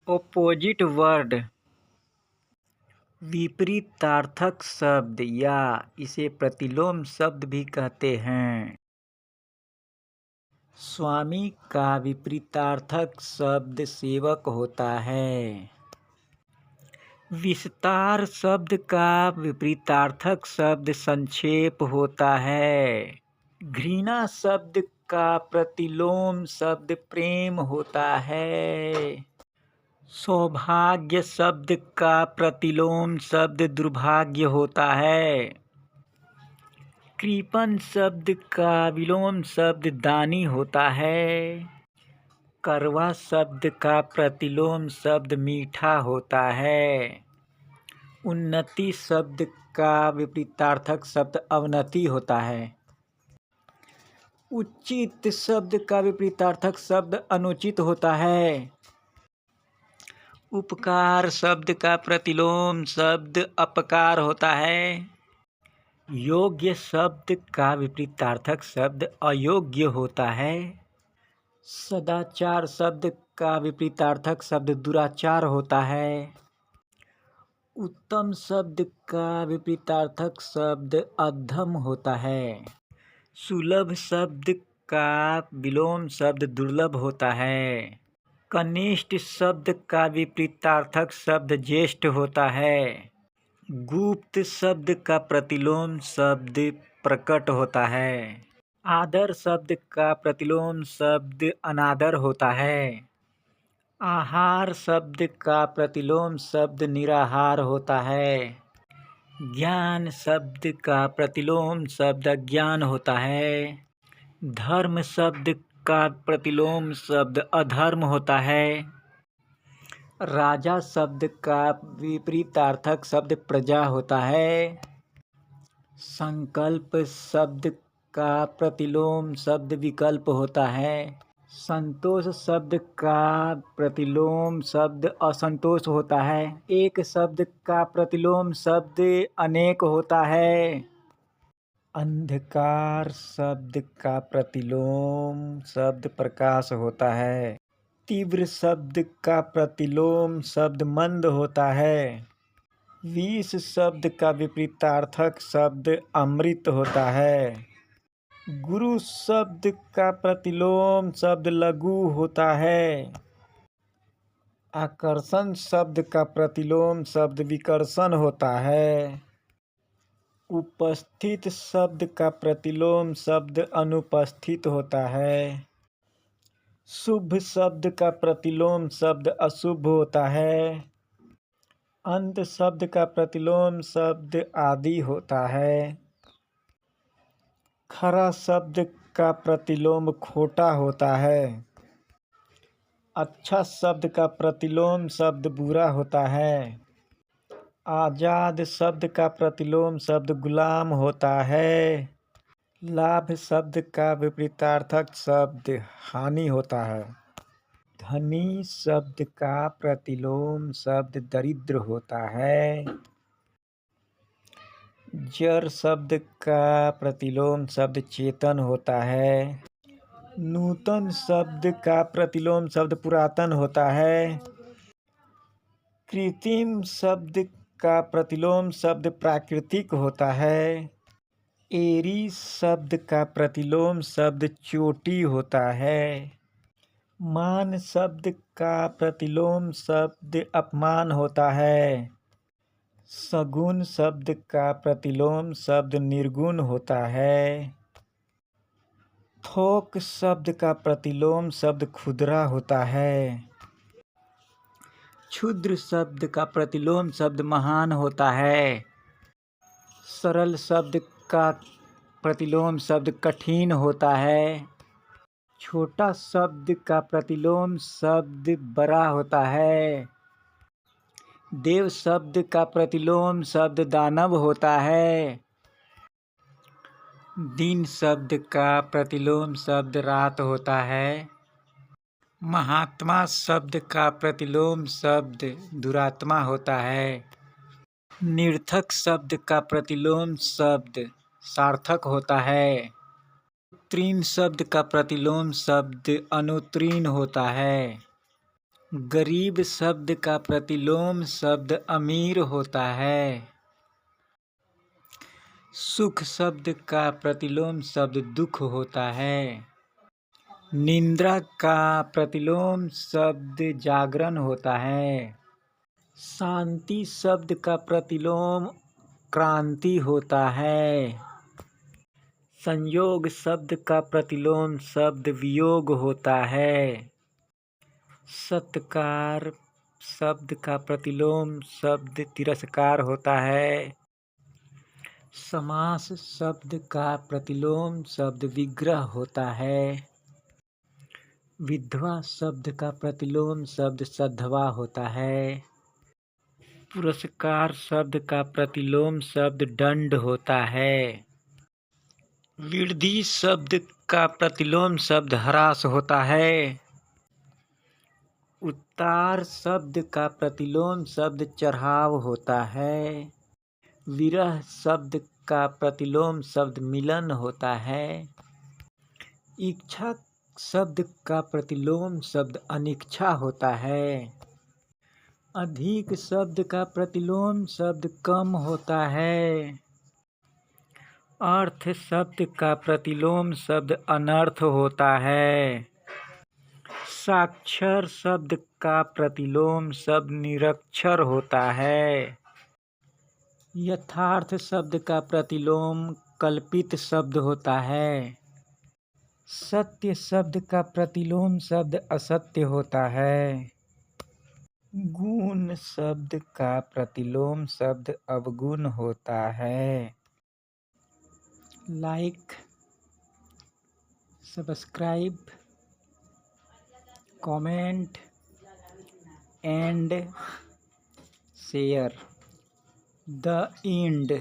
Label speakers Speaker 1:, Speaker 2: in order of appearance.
Speaker 1: Opposite word विपरीतार्थक शब्द या इसे प्रतिलोम शब्द भी कहते हैं। स्वामी का विपरीतार्थक शब्द सेवक होता है। विस्तार शब्द का विपरीतार्थक शब्द संक्षेप होता है। घृणा शब्द का प्रतिलोम शब्द प्रेम होता है। सौभाग्य शब्द का प्रतिलोम शब्द दुर्भाग्य होता है। कृपण शब्द का विलोम शब्द दानी होता है। कड़वा शब्द का प्रतिलोम शब्द मीठा होता है। उन्नति शब्द का विपरीतार्थक शब्द अवनति होता है। उचित शब्द का विपरीतार्थक शब्द अनुचित होता है। उपकार शब्द का प्रतिलोम शब्द अपकार होता है। योग्य शब्द का विपरीतार्थक शब्द अयोग्य होता है। सदाचार शब्द का विपरीतार्थक शब्द दुराचार होता है। उत्तम शब्द का विपरीतार्थक शब्द अधम होता है। सुलभ शब्द का विलोम शब्द दुर्लभ होता है। कनिष्ठ शब्द का विपरीतार्थक शब्द ज्येष्ठ होता है। गुप्त शब्द का प्रतिलोम शब्द प्रकट होता है। आदर शब्द का प्रतिलोम शब्द अनादर होता है। आहार शब्द का प्रतिलोम शब्द निराहार होता है। ज्ञान शब्द का प्रतिलोम शब्द अज्ञान होता है। धर्म शब्द का प्रतिलोम शब्द अधर्म होता है। राजा शब्द का विपरीतार्थक शब्द प्रजा होता है। संकल्प शब्द का प्रतिलोम शब्द विकल्प होता है। संतोष शब्द का प्रतिलोम शब्द असंतोष होता है। एक शब्द का प्रतिलोम शब्द अनेक होता है। अंधकार शब्द का प्रतिलोम शब्द प्रकाश होता है। तीव्र शब्द का प्रतिलोम शब्द मंद होता है। विष शब्द का विपरीतार्थक शब्द अमृत होता है। गुरु शब्द का प्रतिलोम शब्द लघु होता है। आकर्षण शब्द का प्रतिलोम शब्द विकर्षण होता है। उपस्थित शब्द का प्रतिलोम शब्द अनुपस्थित होता है। शुभ शब्द का प्रतिलोम शब्द अशुभ होता है। अंत शब्द का प्रतिलोम शब्द आदि होता है। खरा शब्द का प्रतिलोम खोटा होता है। अच्छा शब्द का प्रतिलोम शब्द बुरा होता है। आजाद शब्द का प्रतिलोम शब्द गुलाम होता है। लाभ शब्द का विपरीतार्थक शब्द हानि होता है। धनी शब्द का प्रतिलोम शब्द दरिद्र होता है। जड़ शब्द का प्रतिलोम शब्द चेतन होता है। नूतन शब्द का प्रतिलोम शब्द पुरातन होता है। कृत्रिम शब्द का प्रतिलोम शब्द प्राकृतिक होता है। एरी शब्द का प्रतिलोम शब्द चोटी होता है। मान शब्द का प्रतिलोम शब्द अपमान होता है। सगुण शब्द का प्रतिलोम शब्द निर्गुण होता है। थोक शब्द का प्रतिलोम शब्द खुदरा होता है। क्षुद्र शब्द का प्रतिलोम शब्द महान होता है। सरल शब्द का प्रतिलोम शब्द कठिन होता है। छोटा शब्द का प्रतिलोम शब्द बड़ा होता है। देव शब्द का प्रतिलोम शब्द दानव होता है। दिन शब्द का प्रतिलोम शब्द रात होता है। महात्मा शब्द का प्रतिलोम शब्द दुरात्मा होता है। निरर्थक शब्द का प्रतिलोम शब्द सार्थक होता है। उत्तीर्ण शब्द का प्रतिलोम शब्द अनुत्तीर्ण होता है। गरीब शब्द का प्रतिलोम शब्द अमीर होता है। सुख शब्द का प्रतिलोम शब्द दुख होता है। निद्रा का प्रतिलोम शब्द जागरण होता है। शांति शब्द का प्रतिलोम क्रांति होता है। संयोग शब्द का प्रतिलोम शब्द वियोग होता है। सत्कार शब्द का प्रतिलोम शब्द तिरस्कार होता है। समास शब्द का प्रतिलोम शब्द विग्रह होता है। विधवा शब्द का प्रतिलोम शब्द सधवा होता है। पुरस्कार शब्द का प्रतिलोम शब्द दंड होता है। वृद्धि शब्द का प्रतिलोम शब्द ह्रास होता है। उतार शब्द का प्रतिलोम शब्द चढ़ाव होता है। विरह शब्द का प्रतिलोम शब्द मिलन होता है। इच्छा शब्द का प्रतिलोम शब्द अनिच्छा होता है। अधिक शब्द का प्रतिलोम शब्द कम होता है। अर्थ शब्द का प्रतिलोम शब्द अनर्थ होता है। साक्षर शब्द का प्रतिलोम शब्द निरक्षर होता है। यथार्थ शब्द का प्रतिलोम कल्पित शब्द होता है। सत्य शब्द का प्रतिलोम शब्द असत्य होता है। गुण शब्द का प्रतिलोम शब्द अवगुण होता है। Like, subscribe, comment and share. The end.